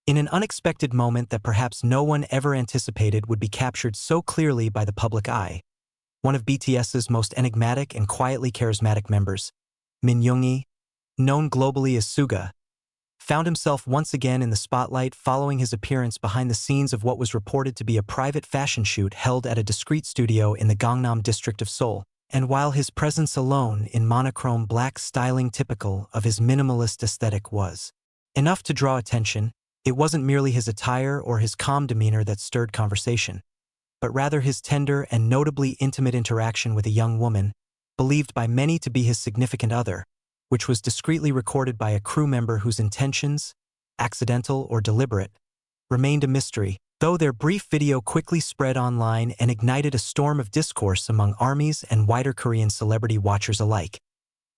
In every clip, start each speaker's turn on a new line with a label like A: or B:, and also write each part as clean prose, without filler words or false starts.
A: In an unexpected moment that perhaps no one ever anticipated would be captured so clearly by the public eye, one of BTS's most enigmatic and quietly charismatic members, yoongi, known globally as Suga, found himself once again in the spotlight following his appearance behind the scenes of what was reported to be a private fashion shoot held at a discreet studio in the Gangnam district of Seoul. And while his presence alone in monochrome black styling typical of his minimalist aesthetic was enough to draw attention, it wasn't merely his attire or his calm demeanor that stirred conversation, but rather his tender and notably intimate interaction with a young woman, believed by many to be his significant other, which was discreetly recorded by a crew member whose intentions, accidental or deliberate, remained a mystery, though their brief video quickly spread online and ignited a storm of discourse among ARMYs and wider Korean celebrity watchers alike.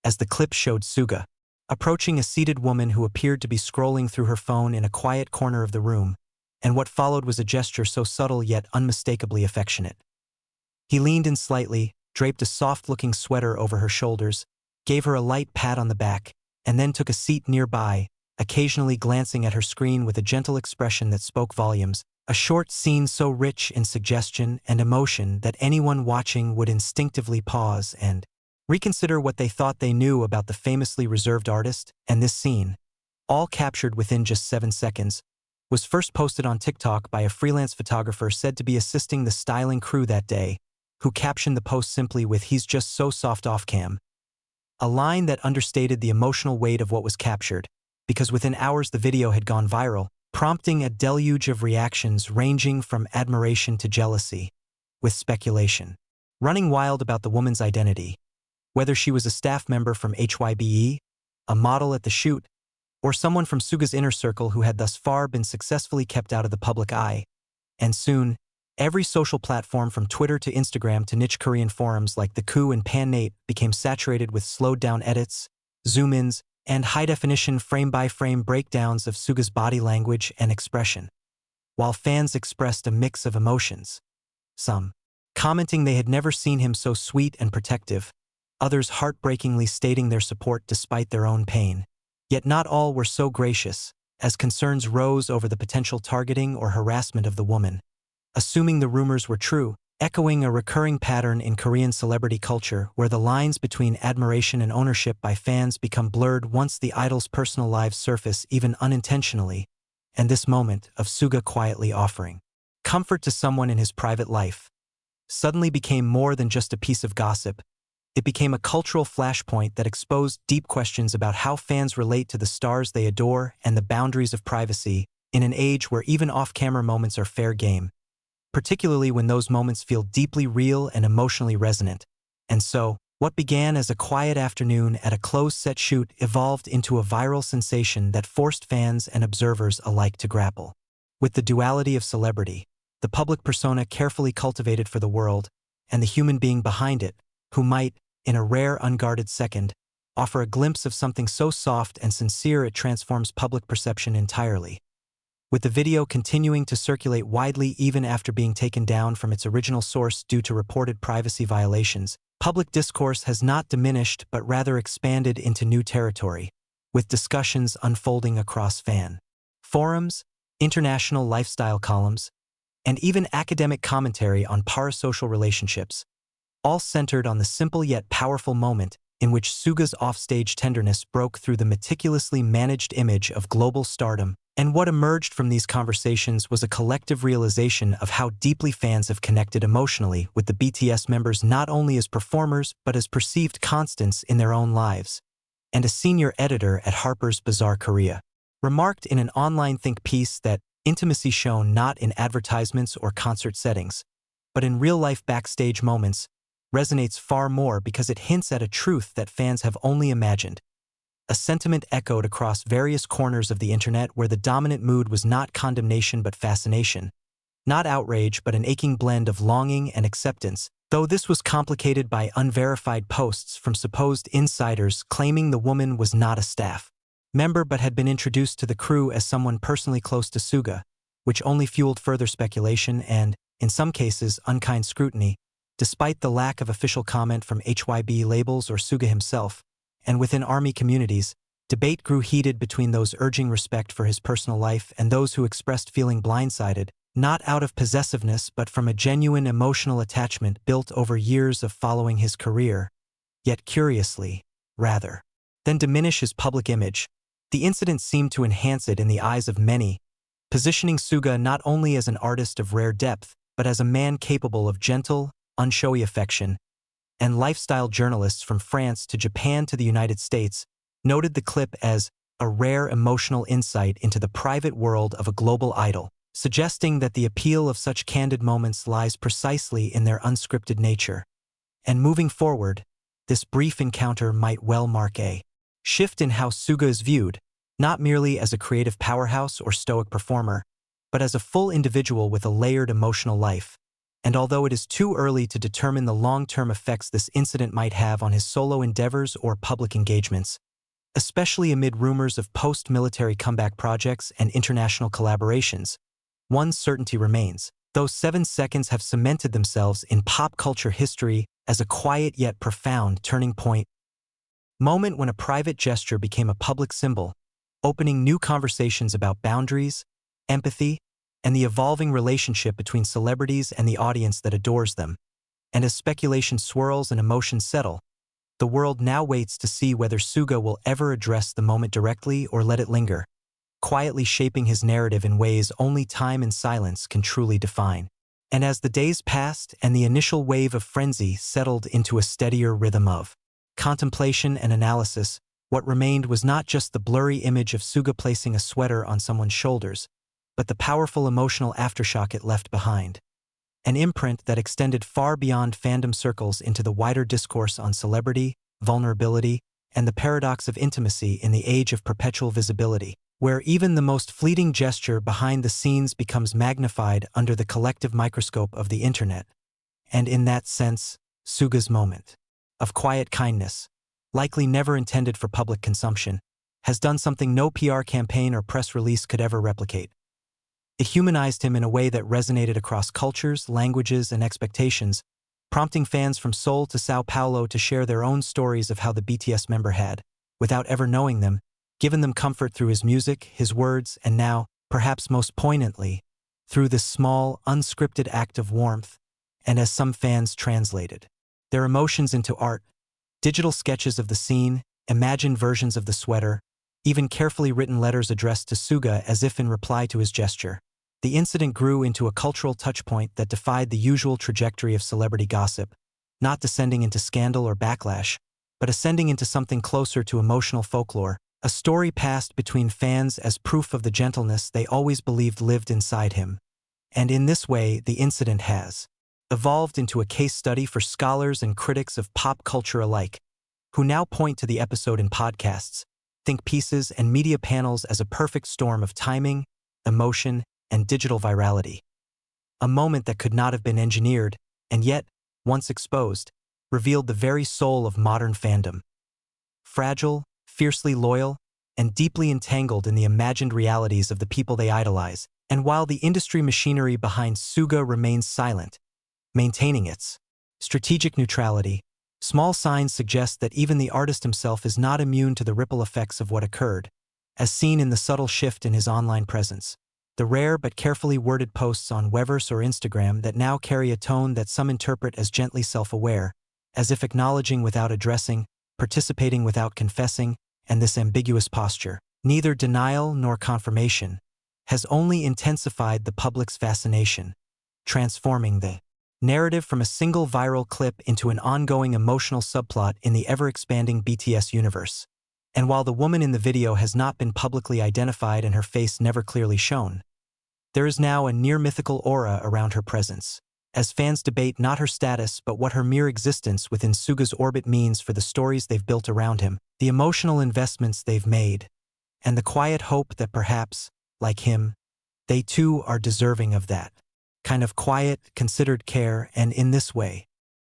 A: As the clip showed Suga approaching a seated woman who appeared to be scrolling through her phone in a quiet corner of the room, and what followed was a gesture so subtle yet unmistakably affectionate. He leaned in slightly, draped a soft-looking sweater over her shoulders, gave her a light pat on the back, and then took a seat nearby, occasionally glancing at her screen with a gentle expression that spoke volumes, a short scene so rich in suggestion and emotion that anyone watching would instinctively pause and reconsider what they thought they knew about the famously reserved artist. And this scene, all captured within just 7 seconds, was first posted on TikTok by a freelance photographer said to be assisting the styling crew that day, who captioned the post simply with "He's just so soft off cam," a line that understated the emotional weight of what was captured, because within hours the video had gone viral, prompting a deluge of reactions ranging from admiration to jealousy, with speculation running wild about the woman's identity, whether she was a staff member from HYBE, a model at the shoot, or someone from Suga's inner circle who had thus far been successfully kept out of the public eye. And soon, every social platform from Twitter to Instagram to niche Korean forums like the Koo and Pan8 became saturated with slowed-down edits, zoom-ins, and high-definition frame-by-frame breakdowns of Suga's body language and expression, while fans expressed a mix of emotions, some commenting they had never seen him so sweet and protective, others heartbreakingly stating their support despite their own pain. Yet not all were so gracious, as concerns rose over the potential targeting or harassment of the woman. Assuming the rumors were true, echoing a recurring pattern in Korean celebrity culture where the lines between admiration and ownership by fans become blurred once the idol's personal lives surface even unintentionally, and this moment of Suga quietly offering comfort to someone in his private life suddenly became more than just a piece of gossip. It became a cultural flashpoint that exposed deep questions about how fans relate to the stars they adore and the boundaries of privacy in an age where even off-camera moments are fair game, particularly when those moments feel deeply real and emotionally resonant. And so, what began as a quiet afternoon at a closed-set shoot evolved into a viral sensation that forced fans and observers alike to grapple with the duality of celebrity, the public persona carefully cultivated for the world, and the human being behind it, who might, in a rare unguarded second, offer a glimpse of something so soft and sincere it transforms public perception entirely. With the video continuing to circulate widely even after being taken down from its original source due to reported privacy violations, public discourse has not diminished but rather expanded into new territory, with discussions unfolding across fan forums, international lifestyle columns, and even academic commentary on parasocial relationships, all centered on the simple yet powerful moment in which Suga's offstage tenderness broke through the meticulously managed image of global stardom. And what emerged from these conversations was a collective realization of how deeply fans have connected emotionally with the BTS members not only as performers but as perceived constants in their own lives. And a senior editor at Harper's Bazaar Korea remarked in an online think piece that intimacy shown not in advertisements or concert settings, but in real-life backstage moments, resonates far more because it hints at a truth that fans have only imagined. A sentiment echoed across various corners of the internet where the dominant mood was not condemnation but fascination, not outrage but an aching blend of longing and acceptance, though this was complicated by unverified posts from supposed insiders claiming the woman was not a staff member but had been introduced to the crew as someone personally close to Suga, which only fueled further speculation and, in some cases, unkind scrutiny, despite the lack of official comment from HYB labels or Suga himself. And within ARMY communities, Debate grew heated between those urging respect for his personal life and those who expressed feeling blindsided, not out of possessiveness but from a genuine emotional attachment built over years of following his career, yet curiously, rather than diminish his public image, the incident seemed to enhance it in the eyes of many, positioning Suga not only as an artist of rare depth, but as a man capable of gentle, unshowy affection. And lifestyle journalists from France to Japan to the United States noted the clip as a rare emotional insight into the private world of a global idol, suggesting that the appeal of such candid moments lies precisely in their unscripted nature. And moving forward, this brief encounter might well mark a shift in how Suga is viewed, not merely as a creative powerhouse or stoic performer, but as a full individual with a layered emotional life. And although it is too early to determine the long-term effects this incident might have on his solo endeavors or public engagements, especially amid rumors of post-military comeback projects and international collaborations, one certainty remains. Those 7 seconds have cemented themselves in pop culture history as a quiet yet profound turning point moment when a private gesture became a public symbol, opening new conversations about boundaries, empathy, and the evolving relationship between celebrities and the audience that adores them. And as speculation swirls and emotions settle, the world now waits to see whether Suga will ever address the moment directly or let it linger, quietly shaping his narrative in ways only time and silence can truly define. And as the days passed and the initial wave of frenzy settled into a steadier rhythm of contemplation and analysis, what remained was not just the blurry image of Suga placing a sweater on someone's shoulders, but the powerful emotional aftershock it left behind. An imprint that extended far beyond fandom circles into the wider discourse on celebrity, vulnerability, and the paradox of intimacy in the age of perpetual visibility, where even the most fleeting gesture behind the scenes becomes magnified under the collective microscope of the internet. And in that sense, Suga's moment of quiet kindness, likely never intended for public consumption, has done something no PR campaign or press release could ever replicate. It humanized him in a way that resonated across cultures, languages, and expectations, prompting fans from Seoul to Sao Paulo to share their own stories of how the BTS member had, without ever knowing them, given them comfort through his music, his words, and now, perhaps most poignantly, through this small, unscripted act of warmth, and as some fans translated their emotions into art, digital sketches of the scene, imagined versions of the sweater, even carefully written letters addressed to Suga as if in reply to his gesture. The incident grew into a cultural touchpoint that defied the usual trajectory of celebrity gossip, not descending into scandal or backlash, but ascending into something closer to emotional folklore, a story passed between fans as proof of the gentleness they always believed lived inside him. And in this way, the incident has evolved into a case study for scholars and critics of pop culture alike, who now point to the episode in podcasts, think pieces, and media panels as a perfect storm of timing, emotion, and digital virality. A moment that could not have been engineered, and yet, once exposed, revealed the very soul of modern fandom. Fragile, fiercely loyal, and deeply entangled in the imagined realities of the people they idolize, and while the industry machinery behind Suga remains silent, maintaining its strategic neutrality, small signs suggest that even the artist himself is not immune to the ripple effects of what occurred, as seen in the subtle shift in his online presence. The rare but carefully worded posts on Weverse or Instagram that now carry a tone that some interpret as gently self-aware, as if acknowledging without addressing, participating without confessing, and this ambiguous posture, neither denial nor confirmation, has only intensified the public's fascination, transforming the narrative from a single viral clip into an ongoing emotional subplot in the ever-expanding BTS universe. And while the woman in the video has not been publicly identified and her face never clearly shown, there is now a near-mythical aura around her presence, as fans debate not her status but what her mere existence within Suga's orbit means for the stories they've built around him, the emotional investments they've made, and the quiet hope that perhaps, like him, they too are deserving of that kind of quiet, considered care. And in this way,